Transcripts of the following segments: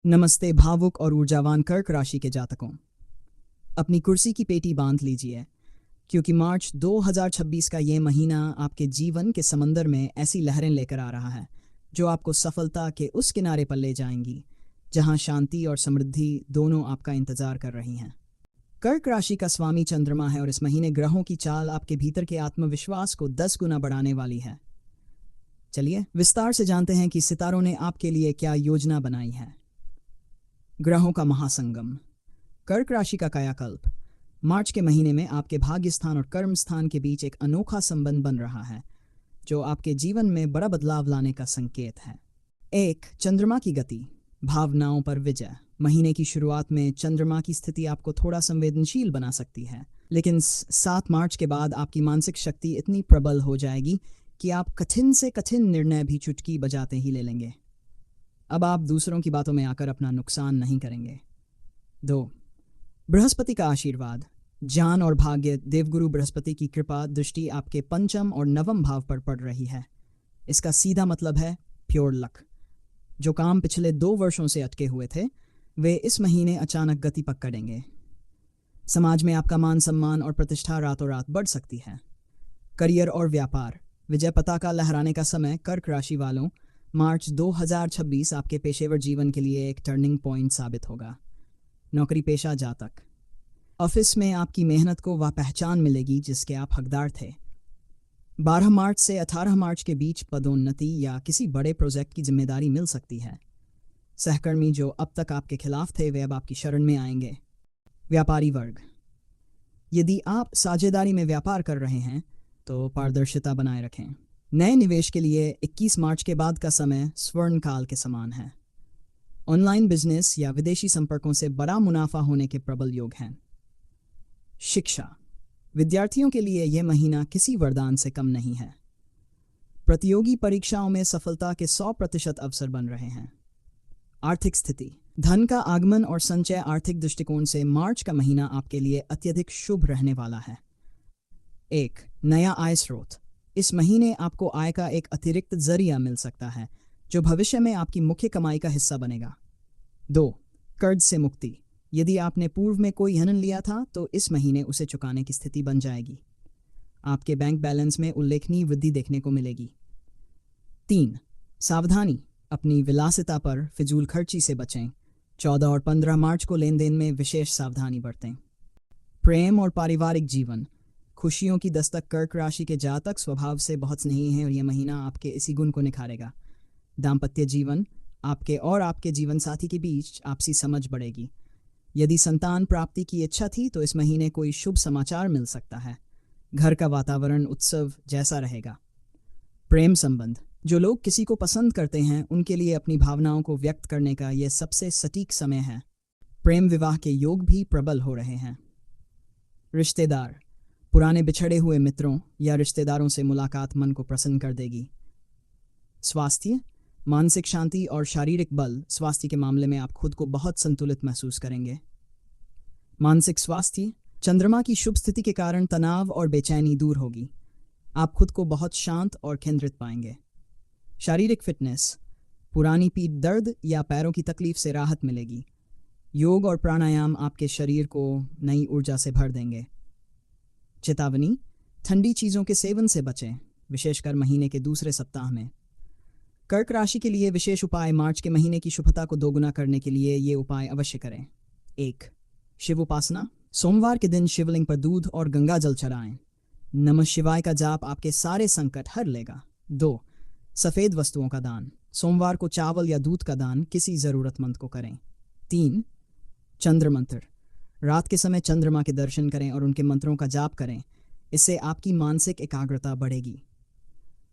नमस्ते भावुक और ऊर्जावान कर्क राशि के जातकों, अपनी कुर्सी की पेटी बांध लीजिए, क्योंकि मार्च 2026 का ये महीना आपके जीवन के समंदर में ऐसी लहरें लेकर आ रहा है जो आपको सफलता के उस किनारे पर ले जाएंगी जहां शांति और समृद्धि दोनों आपका इंतजार कर रही हैं। कर्क राशि का स्वामी चंद्रमा है और इस महीने ग्रहों की चाल आपके भीतर के आत्मविश्वास को 10 गुना बढ़ाने वाली है। चलिए विस्तार से जानते हैं कि सितारों ने आपके लिए क्या योजना बनाई है। ग्रहों का महासंगम। कर्क राशि का कायाकल्प। मार्च के महीने में आपके भाग्य स्थान और कर्म स्थान के बीच एक अनोखा संबंध बन रहा है जो आपके जीवन में बड़ा बदलाव लाने का संकेत है। 1. चंद्रमा की गति, भावनाओं पर विजय। महीने की शुरुआत में चंद्रमा की स्थिति आपको थोड़ा संवेदनशील बना सकती है, लेकिन 7 मार्च के बाद आपकी मानसिक शक्ति इतनी प्रबल हो जाएगी कि आप कठिन से कठिन निर्णय भी चुटकी बजाते ही ले लेंगे। अब आप दूसरों की बातों में आकर अपना नुकसान नहीं करेंगे। 2. बृहस्पति का आशीर्वाद। ज्ञान और भाग्य देवगुरु बृहस्पति की कृपा दृष्टि आपके पंचम और नवम भाव पर पड़ रही है। इसका सीधा मतलब है प्योर लक। जो काम पिछले 2 वर्षों से अटके हुए थे वे इस महीने अचानक गति पकड़ेंगे। समाज में आपका मान सम्मान और प्रतिष्ठा रातों रात बढ़ सकती है। करियर और व्यापार। विजय पताका लहराने का समय कर्क राशि वालों। मार्च 2026 आपके पेशेवर जीवन के लिए एक टर्निंग पॉइंट साबित होगा। नौकरी पेशा जातक। ऑफिस में आपकी मेहनत को वह पहचान मिलेगी जिसके आप हकदार थे। 12 मार्च से 18 मार्च के बीच पदोन्नति या किसी बड़े प्रोजेक्ट की जिम्मेदारी मिल सकती है। सहकर्मी जो अब तक आपके खिलाफ थे वे अब आपकी शरण में आएंगे। व्यापारी वर्ग। यदि आप साझेदारी में व्यापार कर रहे हैं तो पारदर्शिता बनाए रखें। नए निवेश के लिए 21 मार्च के बाद का समय स्वर्ण काल के समान है। ऑनलाइन बिजनेस या विदेशी संपर्कों से बड़ा मुनाफा होने के प्रबल योग हैं। शिक्षा। विद्यार्थियों के लिए यह महीना किसी वरदान से कम नहीं है। प्रतियोगी परीक्षाओं में सफलता के 100% अवसर बन रहे हैं। आर्थिक स्थिति। धन का आगमन और संचय आर्थिक दृष्टिकोण से मार्च का महीना आपके लिए अत्यधिक शुभ रहने वाला है। 1. नया आय स्रोत। इस महीने आपको आय का एक अतिरिक्त जरिया मिल सकता है जो भविष्य में आपकी मुख्य कमाई का हिस्सा बनेगा। 2. कर्ज से मुक्ति। यदि आपने पूर्व में कोई ऋण लिया था तो इस महीने उसे चुकाने की स्थिति बन जाएगी। आपके बैंक बैलेंस में उल्लेखनीय वृद्धि देखने को मिलेगी। 3. सावधानी। अपनी विलासिता पर फिजूल खर्ची से बचें। 14 और 15 मार्च को लेन देन में विशेष सावधानी बरतें। प्रेम और पारिवारिक जीवन। खुशियों की दस्तक। कर्क राशि के जातक स्वभाव से बहुत स्नेही हैं और यह महीना आपके इसी गुण को निखारेगा। दाम्पत्य जीवन। आपके और आपके जीवन साथी के बीच आपसी समझ बढ़ेगी। यदि संतान प्राप्ति की इच्छा थी तो इस महीने कोई शुभ समाचार मिल सकता है। घर का वातावरण उत्सव जैसा रहेगा। प्रेम संबंध। जो लोग किसी को पसंद करते हैं उनके लिए अपनी भावनाओं को व्यक्त करने का यह सबसे सटीक समय है। प्रेम विवाह के योग भी प्रबल हो रहे हैं। रिश्तेदार। पुराने बिछड़े हुए मित्रों या रिश्तेदारों से मुलाकात मन को प्रसन्न कर देगी। स्वास्थ्य। मानसिक शांति और शारीरिक बल। स्वास्थ्य के मामले में आप खुद को बहुत संतुलित महसूस करेंगे। मानसिक स्वास्थ्य। चंद्रमा की शुभ स्थिति के कारण तनाव और बेचैनी दूर होगी। आप खुद को बहुत शांत और केंद्रित पाएंगे। शारीरिक फिटनेस। पुरानी पीठ दर्द या पैरों की तकलीफ से राहत मिलेगी। योग और प्राणायाम आपके शरीर को नई ऊर्जा से भर देंगे। चेतावनी। ठंडी चीज़ों के सेवन से बचें, विशेषकर महीने के दूसरे सप्ताह में। कर्क राशि के लिए विशेष उपाय। मार्च के महीने की शुभता को दोगुना करने के लिए ये उपाय अवश्य करें। 1. शिव उपासना। सोमवार के दिन शिवलिंग पर दूध और गंगा जल चढ़ाएं। नमः शिवाय का जाप आपके सारे संकट हर लेगा। 2. सफ़ेद वस्तुओं का दान। सोमवार को चावल या दूध का दान किसी ज़रूरतमंद को करें। 3. चंद्र मंत्र। रात के समय चंद्रमा के दर्शन करें और उनके मंत्रों का जाप करें। इससे आपकी मानसिक एकाग्रता बढ़ेगी।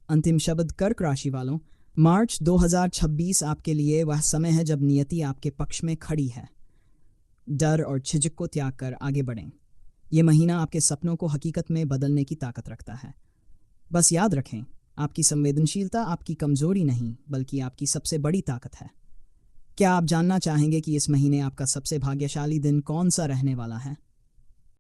अंतिम शब्द। कर्क राशि वालों, मार्च 2026 आपके लिए वह समय है जब नियति आपके पक्ष में खड़ी है। डर और झिझक को त्याग कर आगे बढ़ें। यह महीना आपके सपनों को हकीकत में बदलने की ताकत रखता है। बस याद रखें, आपकी संवेदनशीलता आपकी कमजोरी नहीं बल्कि आपकी सबसे बड़ी ताकत है। क्या आप जानना चाहेंगे कि इस महीने आपका सबसे भाग्यशाली दिन कौन सा रहने वाला है?